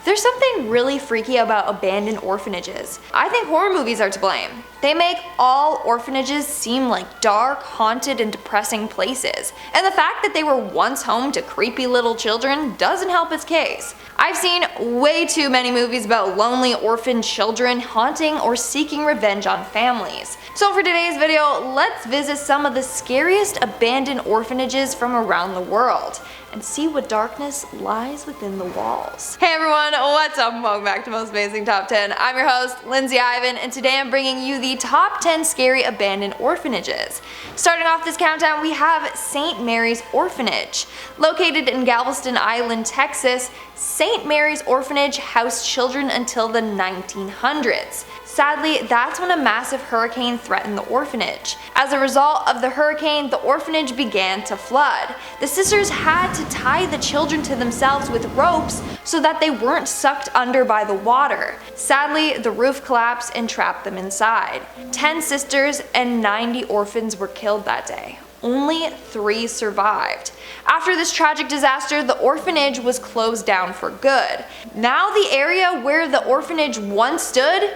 There's something really freaky about abandoned orphanages. I think horror movies are to blame. They make all orphanages seem like dark, haunted, and depressing places, and the fact that they were once home to creepy little children doesn't help its case. I've seen way too many movies about lonely orphaned children haunting or seeking revenge on families. So for today's video, let's visit some of the scariest abandoned orphanages from around the world and see what darkness lies within the walls. Hey everyone, what's up? Welcome back to Most Amazing Top 10. I'm your host, Lindsay Ivan, and today I'm bringing you the top 10 scary abandoned orphanages. Starting off this countdown, we have St. Mary's Orphanage. Located in Galveston Island, Texas, St. Mary's Orphanage housed children until the 1900s. Sadly, that's when a massive hurricane threatened the orphanage. As a result of the hurricane, the orphanage began to flood. The sisters had to tie the children to themselves with ropes so that they weren't sucked under by the water. Sadly, the roof collapsed and trapped them inside. 10 sisters and 90 orphans were killed that day. Only 3 survived. After this tragic disaster, the orphanage was closed down for good. Now the area where the orphanage once stood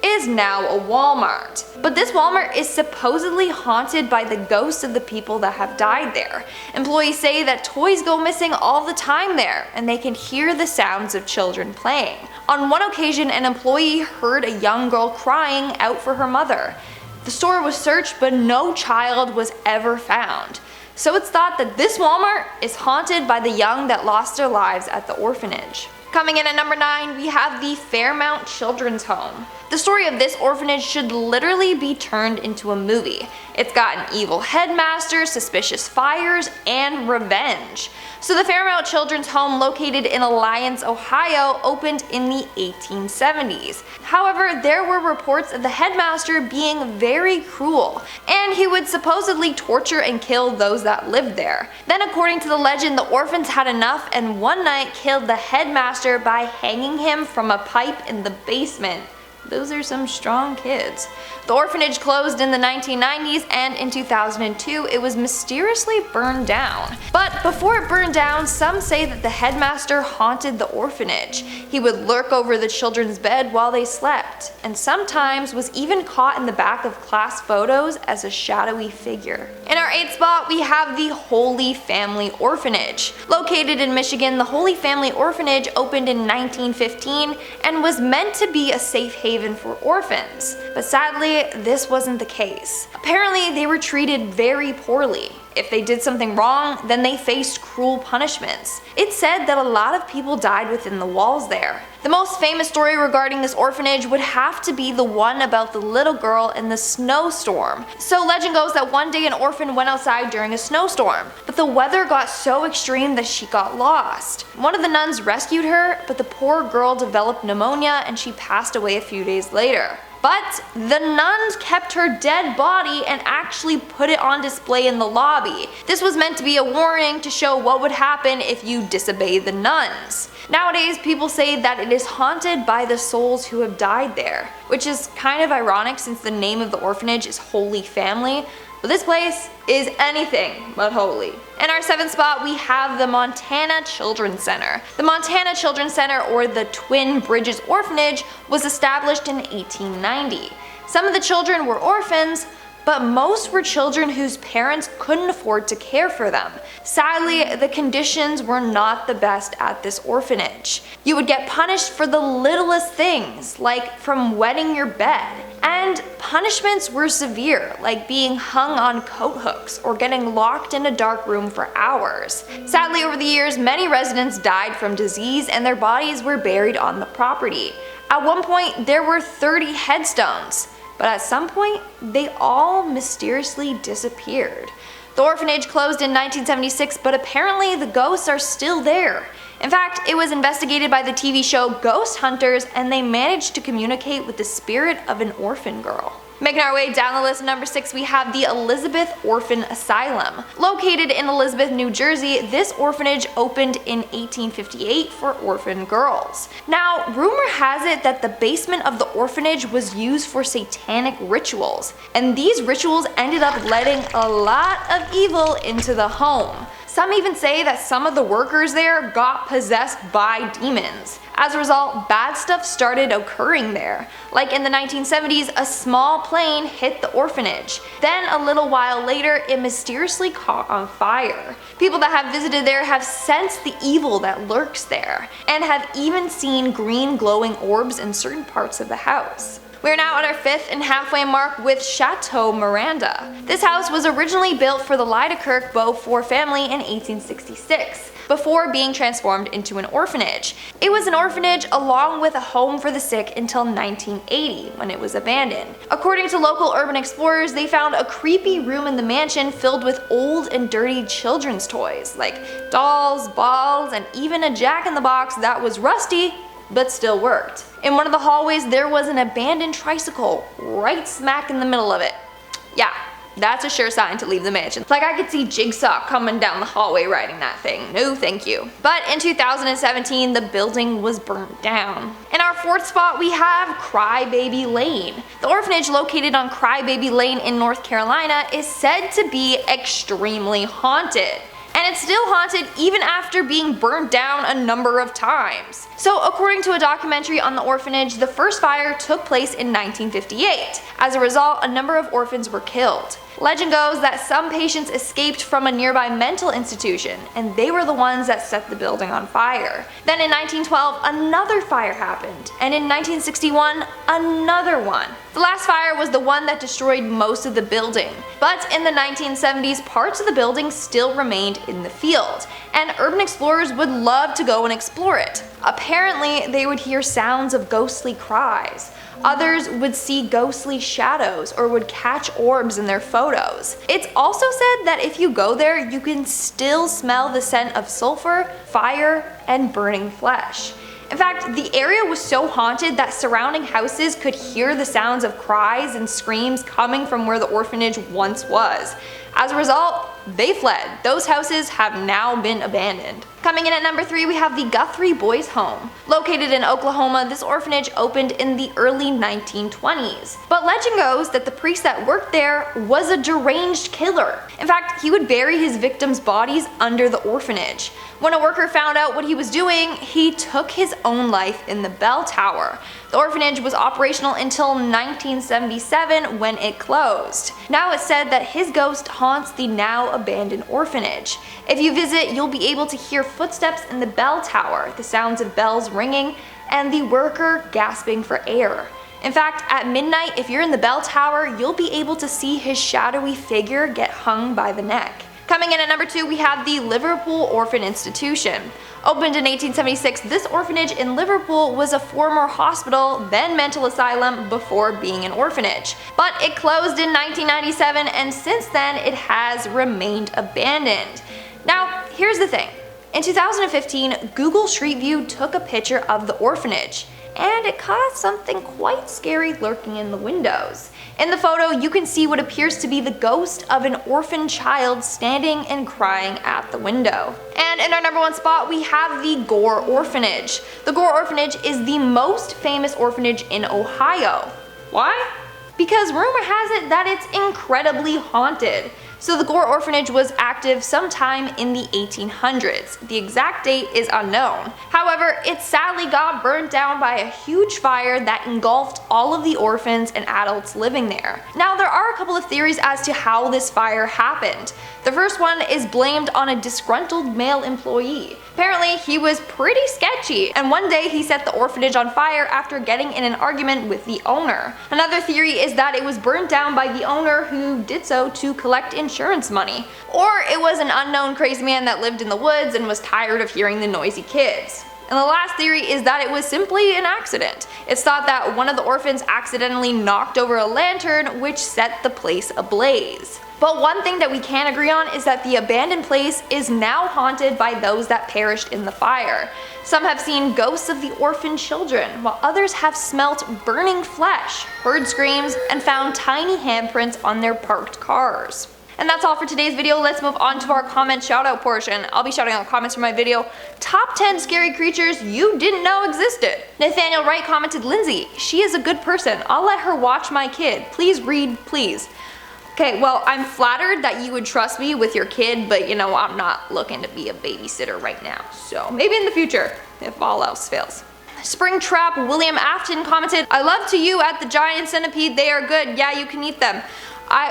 is now a Walmart. But this Walmart is supposedly haunted by the ghosts of the people that have died there. Employees say that toys go missing all the time there, and they can hear the sounds of children playing. On one occasion, an employee heard a young girl crying out for her mother. The store was searched, but no child was ever found. So it's thought that this Walmart is haunted by the young that lost their lives at the orphanage. Coming in at number 9, we have the FAIRMOUNT Children's Home. The story of this orphanage should literally be turned into a movie. It's got an evil headmaster, suspicious fires, and revenge. So the FAIRMOUNT Children's Home, located in Alliance, Ohio, opened in the 1870s. However, there were reports of the headmaster being very cruel, and he would supposedly torture and kill those that lived there. Then, according to the legend, the orphans had enough and one night killed the headmaster by hanging him from a pipe in the basement. Those are some strong kids. The orphanage closed in the 1990s, and in 2002 it was mysteriously burned down. But before it burned down, some say that the headmaster haunted the orphanage. He would lurk over the children's bed while they slept, and sometimes was even caught in the back of class photos as a shadowy figure. In our 8th spot, we have the Holy Family Orphanage. Located in Michigan, the Holy Family Orphanage opened in 1915 and was meant to be a safe haven for orphans. But sadly, this wasn't the case. Apparently, they were treated very poorly. If they did something wrong, then they faced cruel punishments. It's said that a lot of people died within the walls there. The most famous story regarding this orphanage would have to be the one about the little girl in the snowstorm. So legend goes that one day an orphan went outside during a snowstorm, but the weather got so extreme that she got lost. One of the nuns rescued her, but the poor girl developed pneumonia and she passed away a few days later. But the nuns kept her dead body and actually put it on display in the lobby. This was meant to be a warning to show what would happen if you disobey the nuns. Nowadays, people say that it is haunted by the souls who have died there, which is kind of ironic since the name of the orphanage is Holy Family. But this place is anything but holy. In our 7th spot, we have the Montana Children's Center. The Montana Children's Center, or the Twin Bridges Orphanage, was established in 1890. Some of the children were orphans, but most were children whose parents couldn't afford to care for them. Sadly, the conditions were not the best at this orphanage. You would get punished for the littlest things, like from wetting your bed. And punishments were severe, like being hung on coat hooks or getting locked in a dark room for hours. Sadly, over the years, many residents died from disease and their bodies were buried on the property. At one point, there were 30 headstones. But at some point, they all mysteriously disappeared. The orphanage closed in 1976, but apparently the ghosts are still there. In fact, it was investigated by the TV show Ghost Hunters, and they managed to communicate with the spirit of an orphan girl. Making our way down the list, number 6, we have the Elizabeth Orphan Asylum. Located in Elizabeth, New Jersey, this orphanage opened in 1858 for orphan girls. Now, rumor has it that the basement of the orphanage was used for satanic rituals, and these rituals ended up letting a lot of evil into the home. Some even say that some of the workers there got possessed by demons. As a result, bad stuff started occurring there. Like in the 1970s, a small plane hit the orphanage. Then a little while later, it mysteriously caught on fire. People that have visited there have sensed the evil that lurks there, and have even seen green glowing orbs in certain parts of the house. We are now at our 5th and halfway mark with Chateau Miranda. This house was originally built for the Lydekkirk Beaufort family in 1866, before being transformed into an orphanage. It was an orphanage along with a home for the sick until 1980, when it was abandoned. According to local urban explorers, they found a creepy room in the mansion filled with old and dirty children's toys, like dolls, balls, and even a jack-in-the-box that was rusty but still worked. In one of the hallways, there was an abandoned tricycle right smack in the middle of it. Yeah, that's a sure sign to leave the mansion. Like I could see Jigsaw coming down the hallway riding that thing. No thank you. But in 2017, the building was burnt down. In our 4th spot, we have Crybaby Lane. The orphanage located on Crybaby Lane in North Carolina is said to be extremely haunted. And it's still haunted even after being burnt down a number of times. So according to a documentary on the orphanage, the first fire took place in 1958. As a result, a number of orphans were killed. Legend goes that some patients escaped from a nearby mental institution, and they were the ones that set the building on fire. Then in 1912, another fire happened, and in 1961, another one. The last fire was the one that destroyed most of the building, but in the 1970s, parts of the building still remained in the field, and urban explorers would love to go and explore it. Apparently, they would hear sounds of ghostly cries. Others would see ghostly shadows or would catch orbs in their photos. It's also said that if you go there, you can still smell the scent of sulfur, fire, and burning flesh. In fact, the area was so haunted that surrounding houses could hear the sounds of cries and screams coming from where the orphanage once was. As a result, they fled. Those houses have now been abandoned. Coming in at number 3, we have the Guthrie Boys Home. Located in Oklahoma, this orphanage opened in the early 1920s. But legend goes that the priest that worked there was a deranged killer. In fact, he would bury his victims' bodies under the orphanage. When a worker found out what he was doing, he took his own life in the bell tower. The orphanage was operational until 1977 when it closed. Now it's said that his ghost haunts the now abandoned orphanage. If you visit, you'll be able to hear footsteps in the bell tower, the sounds of bells ringing, and the worker gasping for air. In fact, at midnight, if you're in the bell tower, you'll be able to see his shadowy figure get hung by the neck. Coming in at number 2, we have the Liverpool Orphan Institution. Opened in 1876, this orphanage in Liverpool was a former hospital, then mental asylum, before being an orphanage. But it closed in 1997, and since then it has remained abandoned. Now, here's the thing. In 2015, Google Street View took a picture of the orphanage, and it caught something quite scary lurking in the windows. In the photo, you can see what appears to be the ghost of an orphan child standing and crying at the window. And in our number 1 spot, we have the GORE Orphanage. The GORE Orphanage is the most famous orphanage in Ohio. Why? Because rumor has it that it's incredibly haunted. So the GORE Orphanage was active sometime in the 1800s. The exact date is unknown. However, it sadly got burnt down by a huge fire that engulfed all of the orphans and adults living there. Now, there are a couple of theories as to how this fire happened. The first one is blamed on a disgruntled male employee. Apparently, he was pretty sketchy, and one day he set the orphanage on fire after getting in an argument with the owner. Another theory is that it was burnt down by the owner, who did so to collect insurance money. Or it was an unknown crazy man that lived in the woods and was tired of hearing the noisy kids. And the last theory is that it was simply an accident. It's thought that one of the orphans accidentally knocked over a lantern, which set the place ablaze. But one thing that we can agree on is that the abandoned place is now haunted by those that perished in the fire. Some have seen ghosts of the orphaned children, while others have smelt burning flesh, heard screams, and found tiny handprints on their parked cars. And that's all for today's video. Let's move on to our comment shoutout portion. I'll be shouting out comments from my video, Top 10 Scary Creatures You Didn't Know Existed. Nathaniel Wright commented, Lindsay, she is a good person. I'll let her watch my kid. Please read, please. Okay, well, I'm flattered that you would trust me with your kid, but you know, I'm not looking to be a babysitter right now. So maybe in the future, if all else fails. Springtrap William Afton commented, I love to you at the giant centipede, they are good, yeah, you can eat them.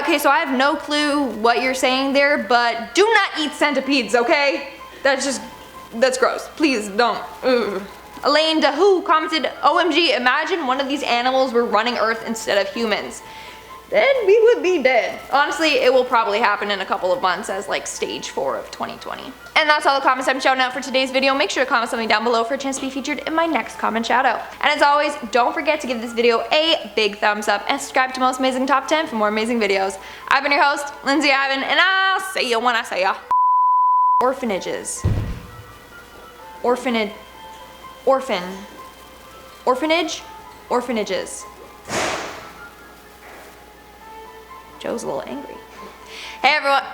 Okay, so I have no clue what you're saying there, but do not eat centipedes, okay? That's gross. Please don't. Ugh. Elaine Dahoo commented, OMG, imagine one of these animals were running Earth instead of humans. Then we would be dead. Honestly, it will probably happen in a couple of months as like stage 4 of 2020. And that's all the comments I'm shouting out for today's video. Make sure to comment something down below for a chance to be featured in my next comment shout out. And as always, don't forget to give this video a big thumbs up and subscribe to Most Amazing Top 10 for more amazing videos. I've been your host, Lindsay Ivan, and I'll see you when I see ya. Orphanages. Orphanage. Orphanages. Joe's a little angry. Hey everyone.